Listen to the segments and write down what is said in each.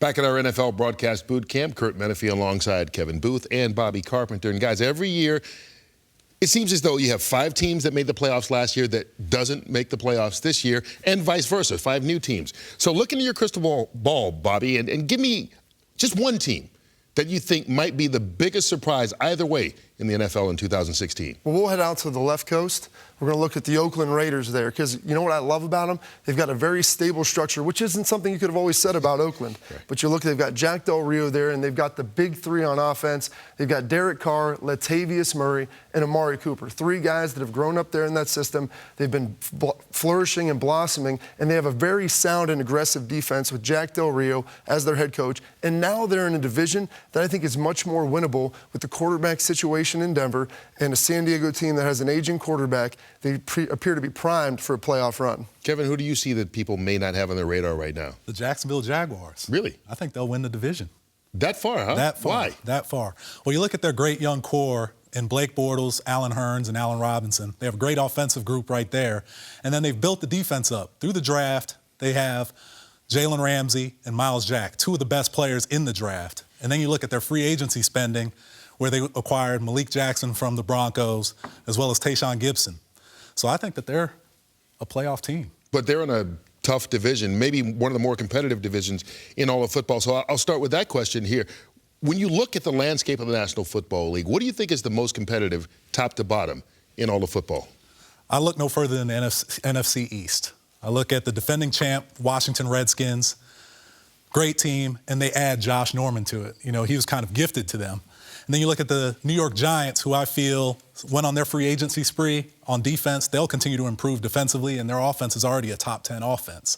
Back at our NFL broadcast boot camp, Curt Menefee alongside Kevin Booth and Bobby Carpenter. And guys, every year, it seems as though you have 5 teams that made the playoffs last year that doesn't make the playoffs this year, and vice versa, 5 new teams. So look into your crystal ball, Bobby, and give me just one team that you think might be the biggest surprise either way in the NFL in 2016. Well, we'll head out to the left coast. We're going to look at the Oakland Raiders there because you know what I love about them? They've got a very stable structure, which isn't something you could have always said about Oakland. Okay. But you look, they've got Jack Del Rio there, and they've got the big 3 on offense. They've got Derek Carr, Latavius Murray, and Amari Cooper. 3 guys that have grown up there in that system. They've been flourishing and blossoming, and they have a very sound and aggressive defense with Jack Del Rio as their head coach. And now they're in a division that I think is much more winnable with the quarterback situation in Denver and a San Diego team that has an aging quarterback. They appear to be primed for a playoff run. Kevin, who do you see that people may not have on their radar right now? The Jacksonville Jaguars. Really? I think they'll win the division. That far, huh? That far. Why? That far. Well, you look at their great young core in Blake Bortles, Allen Hurns, and Allen Robinson. They have a great offensive group right there. And then they've built the defense up. Through the draft, they have Jalen Ramsey and Myles Jack, 2 of the best players in the draft. And then you look at their free agency spending, where they acquired Malik Jackson from the Broncos, as well as Tayshaun Gibson. So I think that they're a playoff team. But they're in a tough division, maybe one of the more competitive divisions in all of football. So I'll start with that question here. When you look at the landscape of the National Football League, what do you think is the most competitive, top to bottom, in all of football? I look no further than the NFC East. I look at the defending champ, Washington Redskins, great team, and they add Josh Norman to it. You know, he was kind of gifted to them. And then you look at the New York Giants, who I feel went on their free agency spree on defense. They'll continue to improve defensively, and their offense is already a top 10 offense.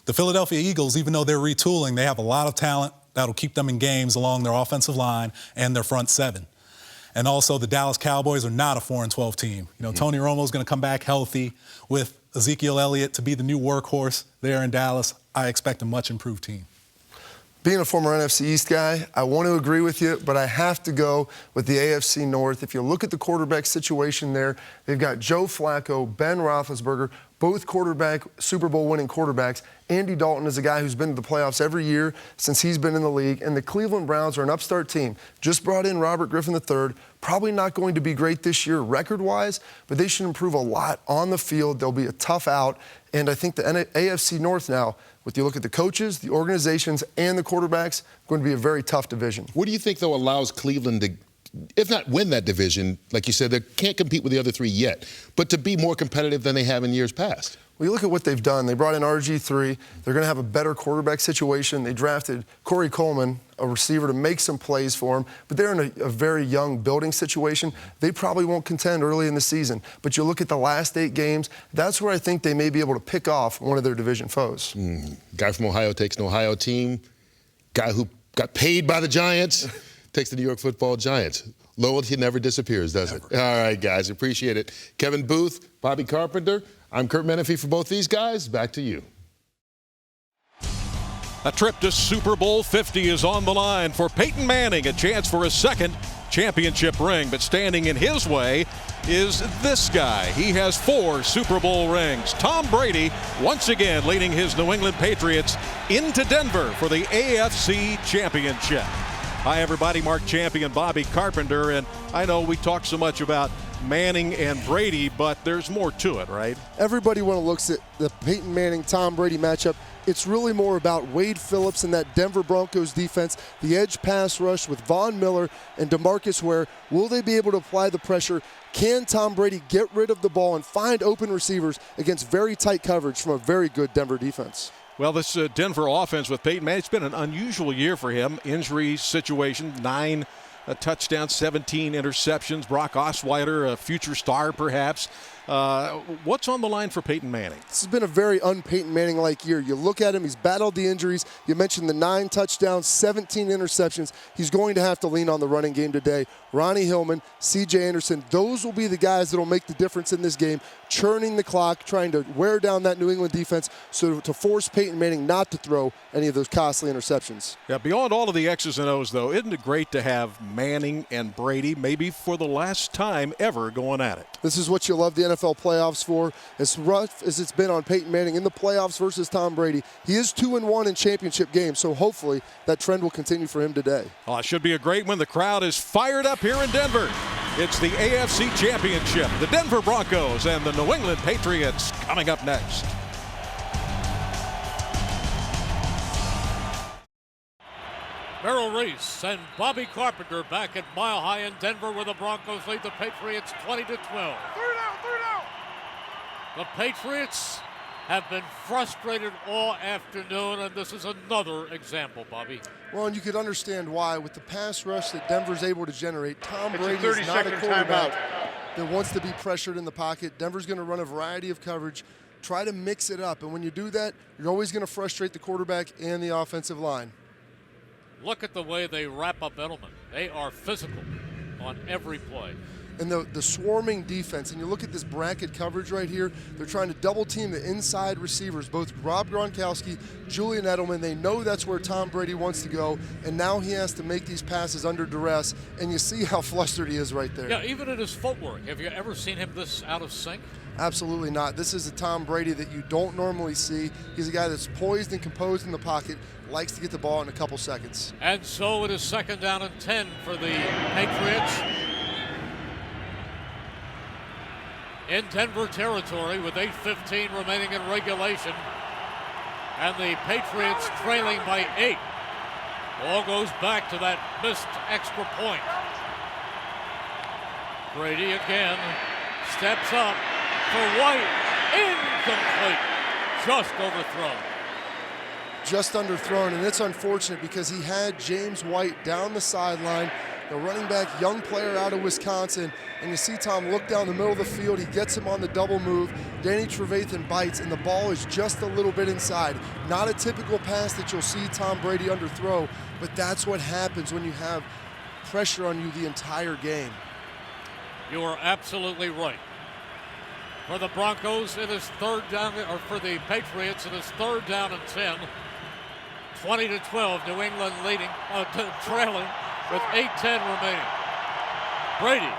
The Philadelphia Eagles, even though they're retooling, they have a lot of talent that'll keep them in games along their offensive line and their front 7. And also the Dallas Cowboys are not a 4-12 team. You know, Tony Romo's going to come back healthy with Ezekiel Elliott to be the new workhorse there in Dallas. I expect a much improved team. Being a former NFC East guy, I want to agree with you, but I have to go with the AFC North. If you look at the quarterback situation there, they've got Joe Flacco, Ben Roethlisberger, both Super Bowl winning quarterbacks. Andy Dalton is a guy who's been to the playoffs every year since he's been in the league. And the Cleveland Browns are an upstart team. Just brought in Robert Griffin III. Probably not going to be great this year record-wise, but they should improve a lot on the field. They'll be a tough out. And I think the AFC North now, when you look at the coaches, the organizations, and the quarterbacks, going to be a very tough division. What do you think, though, allows Cleveland to, if not win that division, like you said, they can't compete with the other 3 yet, but to be more competitive than they have in years past? Well, you look at what they've done. They brought in RG3. They're going to have a better quarterback situation. They drafted Corey Coleman, a receiver, to make some plays for him. But they're in a very young building situation. They probably won't contend early in the season. But you look at the last 8 games, that's where I think they may be able to pick off one of their division foes. Guy from Ohio takes an Ohio team. Guy who got paid by the Giants takes the New York Football Giants. Loyalty never disappears, does it? All right, guys, appreciate it. Kevin Booth, Bobby Carpenter. I'm Curt Menefee for both these guys. Back to you. A trip to Super Bowl 50 is on the line for Peyton Manning, a chance for a 2nd championship ring. But standing in his way is this guy. He has 4 Super Bowl rings. Tom Brady, once again leading his New England Patriots into Denver for the AFC Championship. Hi, everybody. Mark Champion, Bobby Carpenter. And I know we talk so much about Manning and Brady, but there's more to it, right? Everybody when it looks at the Peyton Manning-Tom Brady matchup, it's really more about Wade Phillips and that Denver Broncos defense, the edge pass rush with Von Miller and DeMarcus Ware. Will they be able to apply the pressure? Can Tom Brady get rid of the ball and find open receivers against very tight coverage from a very good Denver defense? Well, this Denver offense with Peyton Manning, it's been an unusual year for him. Injury situation, 9 touchdowns, 17 interceptions. Brock Osweiler, a future star perhaps. What's on the line for Peyton Manning? This has been a very un-Peyton Manning-like year. You look at him, he's battled the injuries. You mentioned the 9 touchdowns, 17 interceptions. He's going to have to lean on the running game today. Ronnie Hillman, C.J. Anderson, those will be the guys that will make the difference in this game, churning the clock, trying to wear down that New England defense so to force Peyton Manning not to throw any of those costly interceptions. Yeah, beyond all of the X's and O's, though, isn't it great to have Manning and Brady maybe for the last time ever going at it? This is what you love the NFL NFL playoffs for. As rough as it's been on Peyton Manning in the playoffs versus Tom Brady, he is 2-1 in championship games, so hopefully that trend will continue for him today. Oh, it should be a great one. The crowd is fired up here in Denver. It's the AFC Championship, the Denver Broncos and the New England Patriots coming up next. Merrill Reese and Bobby Carpenter back at Mile High in Denver, where the Broncos lead the Patriots 20-12. Third down. The Patriots have been frustrated all afternoon, and this is another example, Bobby. Well, and you could understand why. With the pass rush that Denver's able to generate, Tom Brady is not a quarterback that wants to be pressured in the pocket. Denver's going to run a variety of coverage, try to mix it up, and when you do that, you're always going to frustrate the quarterback and the offensive line. Look at the way they wrap up Edelman. They are physical on every play. And the swarming defense, and you look at this bracket coverage right here, they're trying to double team the inside receivers, both Rob Gronkowski, Julian Edelman. They know that's where Tom Brady wants to go, and now he has to make these passes under duress, and you see how flustered he is right there. Yeah, even in his footwork. Have you ever seen him this out of sync? Absolutely not. This is a Tom Brady that you don't normally see. He's a guy that's poised and composed in the pocket, likes to get the ball in a couple seconds. And so it is 2nd down and 10 for the Patriots. In Denver territory with 8:15 remaining in regulation. And the Patriots trailing by 8. All goes back to that missed extra point. Brady again steps up for White. Incomplete. Just overthrown. Just underthrown, and it's unfortunate because he had James White down the sideline, the running back, young player out of Wisconsin, and you see Tom look down the middle of the field. He gets him on the double move. Danny Trevathan bites, and the ball is just a little bit inside. Not a typical pass that you'll see Tom Brady underthrow, but that's what happens when you have pressure on you the entire game. You are absolutely right. For the Broncos, it is 3rd down, or for the Patriots, it is 3rd down and 10. 20-12, New England leading, trailing with 8:10 remaining. Brady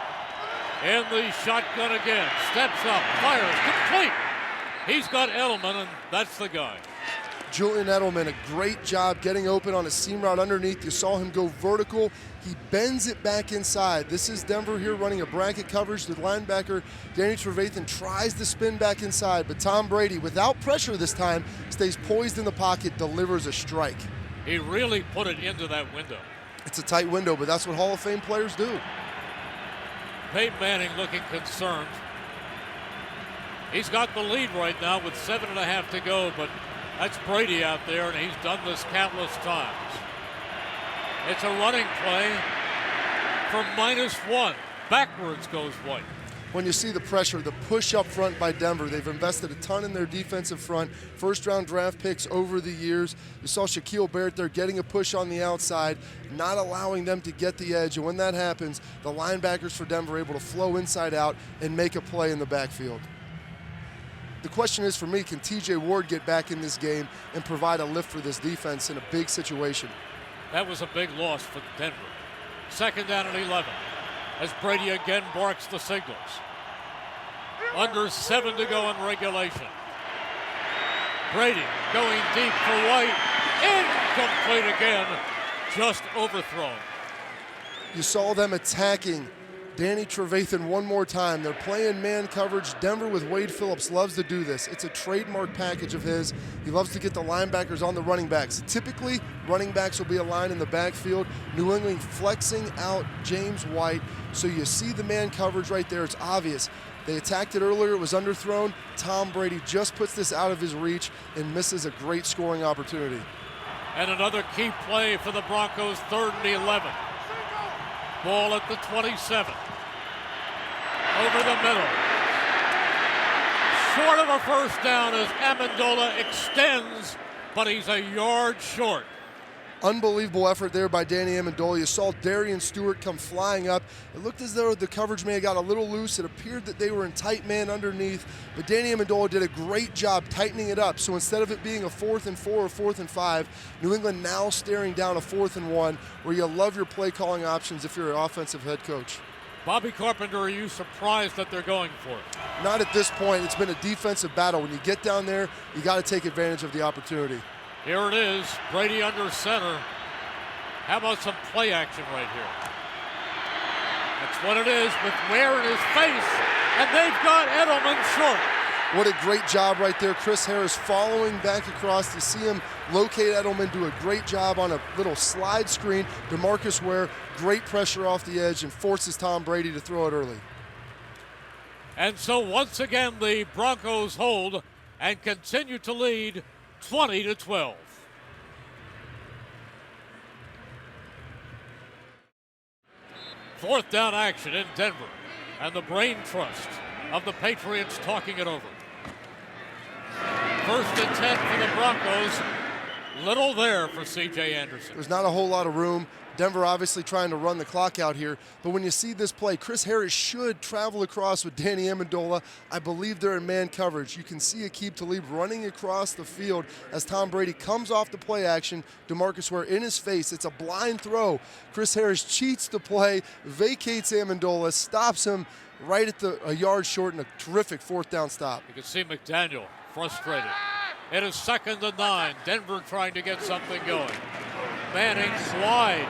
in the shotgun again, steps up, fires, complete. He's got Edelman, and that's the guy. Julian Edelman, a great job getting open on a seam route underneath. You saw him go vertical. He bends it back inside. This is Denver here running a bracket coverage. The linebacker, Danny Trevathan, tries to spin back inside, but Tom Brady, without pressure this time, stays poised in the pocket, delivers a strike. He really put it into that window. It's a tight window, but that's what Hall of Fame players do. Peyton Manning looking concerned. He's got the lead right now with 7.5 to go, but that's Brady out there, and he's done this countless times. It's a running play for -1. Backwards goes White. When you see the pressure, the push up front by Denver, they've invested a ton in their defensive front. First-round draft picks over the years. You saw Shaquille Barrett there getting a push on the outside, not allowing them to get the edge. And when that happens, the linebackers for Denver are able to flow inside out and make a play in the backfield. The question is for me, can TJ Ward get back in this game and provide a lift for this defense in a big situation? That was a big loss for Denver. 2nd down and 11. As Brady again barks the signals. Under 7 to go in regulation. Brady going deep for White. Incomplete again. Just overthrown. You saw them attacking Danny Trevathan one more time. They're playing man coverage. Denver with Wade Phillips loves to do this. It's a trademark package of his. He loves to get the linebackers on the running backs. Typically, running backs will be aligned in the backfield. New England flexing out James White. So you see the man coverage right there. It's obvious. They attacked it earlier. It was underthrown. Tom Brady just puts this out of his reach and misses a great scoring opportunity. And another key play for the Broncos, 3rd and 11. Ball at the 27. Over the middle. Short of a first down as Amendola extends, but he's a yard short. Unbelievable effort there by Danny Amendola. You saw Darian Stewart come flying up. It looked as though the coverage may have got a little loose. It appeared that they were in tight man underneath, but Danny Amendola did a great job tightening it up. So instead of it being a 4th and 4 or 4th and 5, New England now staring down a 4th and 1, where you love your play calling options if you're an offensive head coach. Bobby Carpenter, are you surprised that they're going for it? Not at this point. It's been a defensive battle. When you get down there, you got to take advantage of the opportunity. Here it is, Brady under center. How about some play action right here? That's what it is with Ware in his face, and they've got Edelman short. What a great job right there. Chris Harris following back across to see him locate Edelman, do a great job on a little slide screen. DeMarcus Ware, great pressure off the edge and forces Tom Brady to throw it early. And so once again, the Broncos hold and continue to lead 20-12. Fourth down action in Denver, and the brain trust of the Patriots talking it over. First and 10 for the Broncos. Little there for C.J. Anderson. There's not a whole lot of room. Denver obviously trying to run the clock out here. But when you see this play, Chris Harris should travel across with Danny Amendola. I believe they're in man coverage. You can see Aqib Talib running across the field as Tom Brady comes off the play action. DeMarcus Ware in his face. It's a blind throw. Chris Harris cheats the play, vacates Amendola, stops him right at a yard short, and a terrific fourth down stop. You can see McDaniel frustrated. It is 2nd and 9. Denver trying to get something going. Manning wide.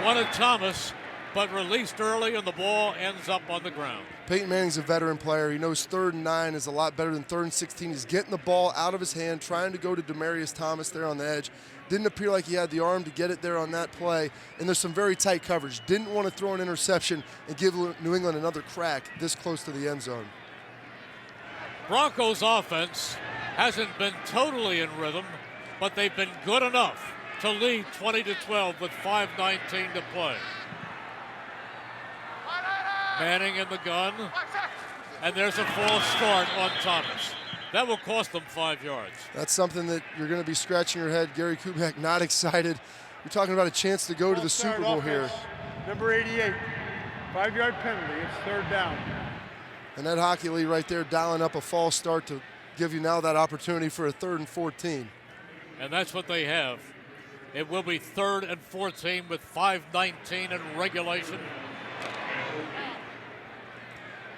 Wanted Thomas, but released early, and the ball ends up on the ground. Peyton Manning's a veteran player. He knows 3rd and 9 is a lot better than 3rd and 16. He's getting the ball out of his hand, trying to go to Demaryius Thomas there on the edge. Didn't appear like he had the arm to get it there on that play. And there's some very tight coverage. Didn't want to throw an interception and give New England another crack this close to the end zone. Broncos offense hasn't been totally in rhythm, but they've been good enough to lead 20-12 with 5:19 to play. Manning in the gun, and there's a false start on Thomas. That will cost them 5 yards. That's something that you're going to be scratching your head. Gary Kubiak not excited. You're talking about a chance to go to the Super Bowl here. Number 88, 5-yard penalty. It's 3rd down. And Ed Hockley right there dialing up a false start to give you now that opportunity for a 3rd and 14. And that's what they have. It will be 3rd and 14 with 5:19 in regulation.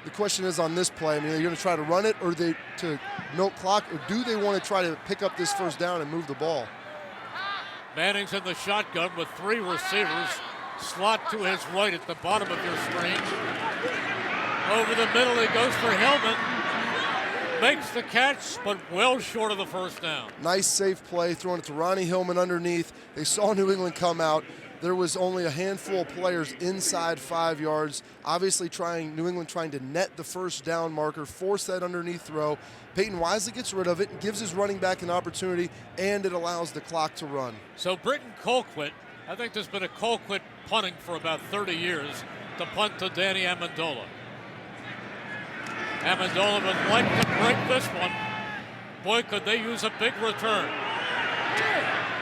The question is on this play, I mean, are you going to try to run it or they to milk clock, or do they want to try to pick up this first down and move the ball? Manning's in the shotgun with 3 receivers. Slot to his right at the bottom of your screen. Over the middle he goes for Hillman. Makes the catch, but well short of the first down. Nice safe play, throwing it to Ronnie Hillman underneath. They saw New England come out. There was only a handful of players inside 5 yards. Obviously New England trying to net the first down marker, force that underneath throw. Peyton wisely gets rid of it and gives his running back an opportunity, and it allows the clock to run. So Britton Colquitt, I think there's been a Colquitt punting for about 30 years, to punt to Danny Amendola. Amendola would like to break this one. Boy, could they use a big return.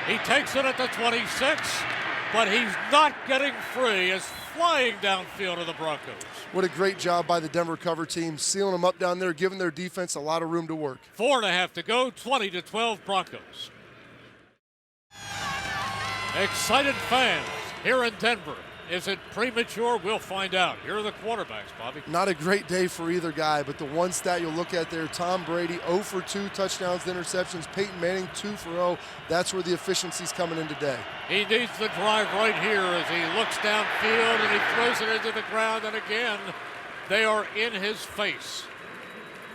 He takes it at the 26, but he's not getting free. It's flying downfield of the Broncos. What a great job by the Denver cover team, sealing them up down there, giving their defense a lot of room to work. 4.5 to go, 20-12 Broncos. Excited fans here in Denver. Is it premature? We'll find out. Here are the quarterbacks, Bobby. Not a great day for either guy, but the one stat you'll look at there, Tom Brady, 0 for 2 touchdowns to interceptions. Peyton Manning, 2 for 0. That's where the efficiency's coming in today. He needs the drive right here as he looks downfield and he throws it into the ground, and again, they are in his face.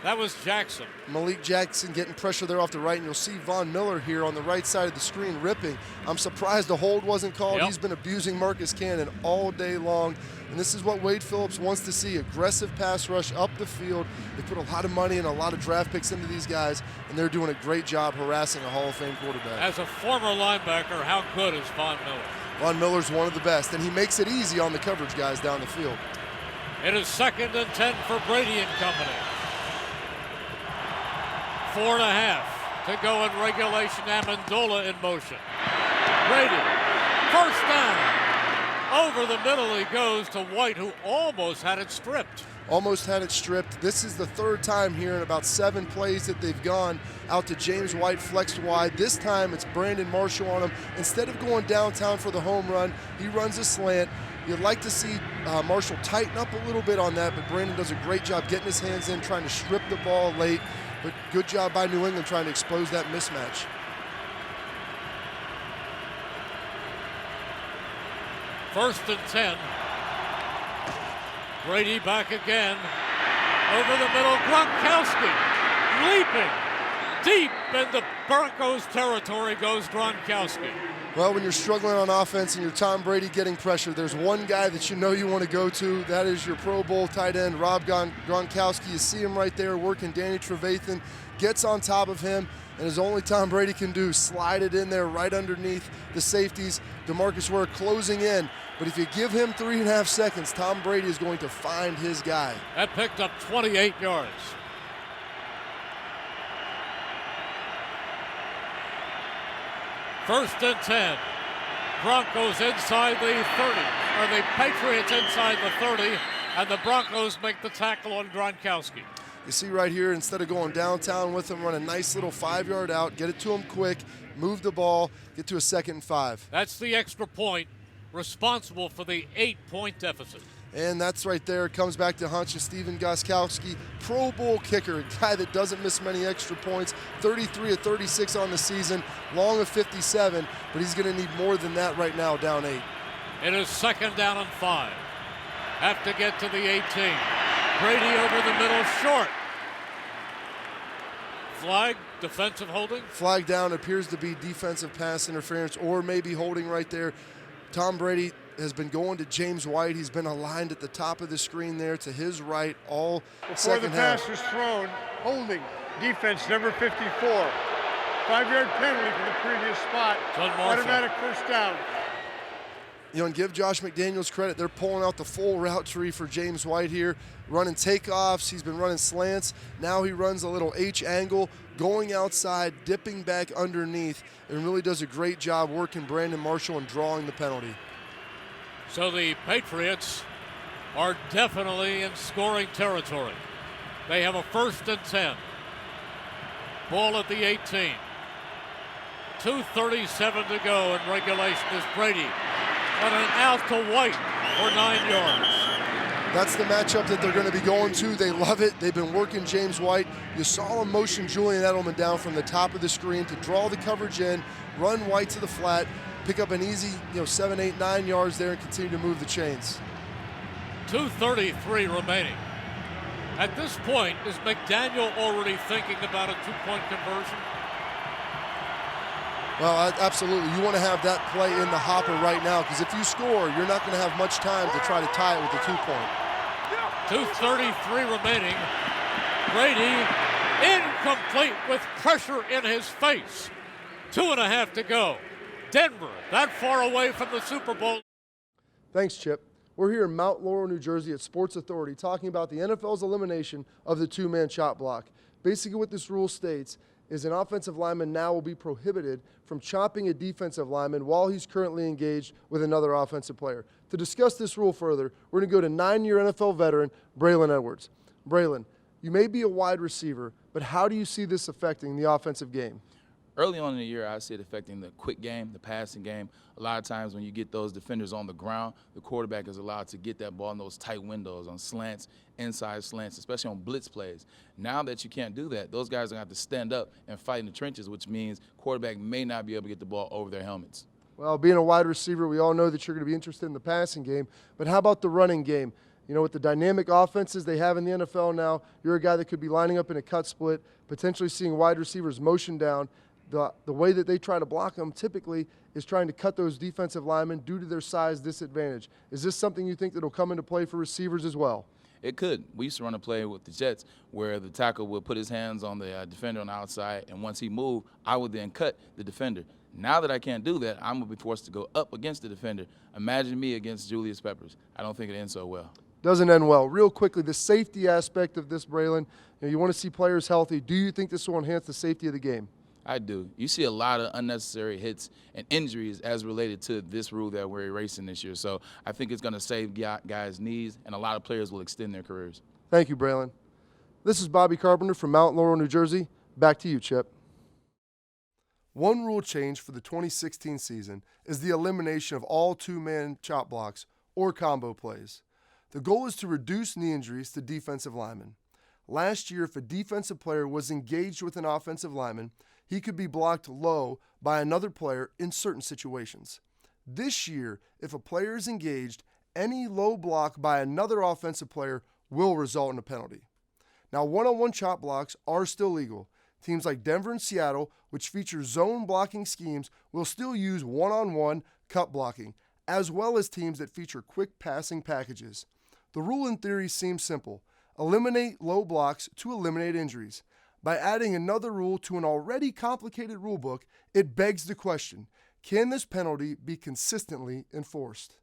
That was Jackson. Malik Jackson getting pressure there off the right, and you'll see Von Miller here on the right side of the screen ripping. I'm surprised the hold wasn't called. Yep. He's been abusing Marcus Cannon all day long, and this is what Wade Phillips wants to see, aggressive pass rush up the field. They put a lot of money and a lot of draft picks into these guys, and they're doing a great job harassing a Hall of Fame quarterback. As a former linebacker, how good is Von Miller? Von Miller's one of the best, and he makes it easy on the coverage guys down the field. It is 2nd and 10 for Brady and company. 4.5 to go in regulation. Amendola in motion. Brady, first down. Over the middle he goes to White, who almost had it stripped. Almost had it stripped. This is the 3rd time here in about 7 plays that they've gone out to James White flexed wide. This time it's Brandon Marshall on him. Instead of going downtown for the home run, he runs a slant. You'd like to see Marshall tighten up a little bit on that, but Brandon does a great job getting his hands in, trying to strip the ball late. But good job by New England trying to expose that mismatch. First and 10. Brady back again. Over the middle, Gronkowski leaping. Deep into Broncos territory goes Gronkowski. Well, when you're struggling on offense and you're Tom Brady getting pressure, there's one guy that you know you want to go to. That is your Pro Bowl tight end, Rob Gronkowski. You see him right there working Danny Trevathan, gets on top of him, and as only Tom Brady can do, slide it in there right underneath the safeties. DeMarcus Ware closing in. But if you give him 3.5 seconds, Tom Brady is going to find his guy. That picked up 28 yards. First and 10. Broncos inside the 30. Or the Patriots inside the 30. And the Broncos make the tackle on Gronkowski. You see right here, instead of going downtown with him, run a nice little 5-yard out, get it to him quick, move the ball, get to a 2nd and 5. That's the extra point responsible for the 8-point deficit. And that's right there. It comes back to Hunch and Steven Gostkowski, Pro Bowl kicker, a guy that doesn't miss many extra points, 33 of 36 on the season, long of 57, but he's going to need more than that right now, down 8. It is 2nd down and 5. Have to get to the 18. Brady over the middle, short. Flag, defensive holding. Flag down, appears to be defensive pass interference or maybe holding right there. Tom Brady has been going to James White. He's been aligned at the top of the screen there to his right all Before second the half. pass is thrown, holding, defense number 54. 5-yard penalty for the previous spot. Automatic first down. You know, and give Josh McDaniels credit. They're pulling out the full route tree for James White here, running takeoffs. He's been running slants. Now he runs a little H angle, going outside, dipping back underneath, and really does a great job working Brandon Marshall and drawing the penalty. So the Patriots are definitely in scoring territory. They have a 1st and 10. Ball at the 18. 2:37 to go in regulation as Brady on an out to White for 9 yards. That's the matchup that they're going to be going to. They love it. They've been working James White. You saw him motion Julian Edelman down from the top of the screen to draw the coverage in, run White to the flat, pick up an easy 7, 8, 9 yards there and continue to move the chains. 2:33 remaining. At this point, is McDaniel already thinking about a 2-point conversion? Well, absolutely. You want to have that play in the hopper right now because if you score, you're not going to have much time to try to tie it with a 2-point. 2:33 remaining. Brady incomplete with pressure in his face. 2.5 to go. Denver that far away from the Super Bowl. Thanks, Chip. We're here in Mount Laurel, New Jersey at Sports Authority talking about the NFL's elimination of the 2-man chop block. Basically what this rule states is an offensive lineman now will be prohibited from chopping a defensive lineman while he's currently engaged with another offensive player. To discuss this rule further, we're going to go to 9-year NFL veteran Braylon Edwards. Braylon, you may be a wide receiver, but how do you see this affecting the offensive game? Early on in the year, I see it affecting the quick game, the passing game. A lot of times when you get those defenders on the ground, the quarterback is allowed to get that ball in those tight windows on slants, inside slants, especially on blitz plays. Now that you can't do that, those guys are going to have to stand up and fight in the trenches, which means quarterback may not be able to get the ball over their helmets. Well, being a wide receiver, we all know that you're going to be interested in the passing game, but how about the running game? You know, with the dynamic offenses they have in the NFL now, you're a guy that could be lining up in a cut split, potentially seeing wide receivers motion down. The way that they try to block them typically is trying to cut those defensive linemen due to their size disadvantage. Is this something you think that will come into play for receivers as well? It could. We used to run a play with the Jets where the tackle would put his hands on the defender on the outside, and once he moved, I would then cut the defender. Now that I can't do that, I'm going to be forced to go up against the defender. Imagine me against Julius Peppers. I don't think it ends so well. Doesn't end well. Real quickly, the safety aspect of this, Braylon, you want to see players healthy. Do you think this will enhance the safety of the game? I do. You see a lot of unnecessary hits and injuries as related to this rule that we're erasing this year. So I think it's going to save guys' knees, and a lot of players will extend their careers. Thank you, Braylon. This is Bobby Carpenter from Mount Laurel, New Jersey. Back to you, Chip. One rule change for the 2016 season is the elimination of all 2-man chop blocks or combo plays. The goal is to reduce knee injuries to defensive linemen. Last year, if a defensive player was engaged with an offensive lineman, he could be blocked low by another player in certain situations. This year, if a player is engaged, any low block by another offensive player will result in a penalty. Now, one-on-one chop blocks are still legal. Teams like Denver and Seattle, which feature zone blocking schemes, will still use one-on-one cut blocking, as well as teams that feature quick passing packages. The rule in theory seems simple. Eliminate low blocks to eliminate injuries. By adding another rule to an already complicated rulebook, it begs the question, can this penalty be consistently enforced?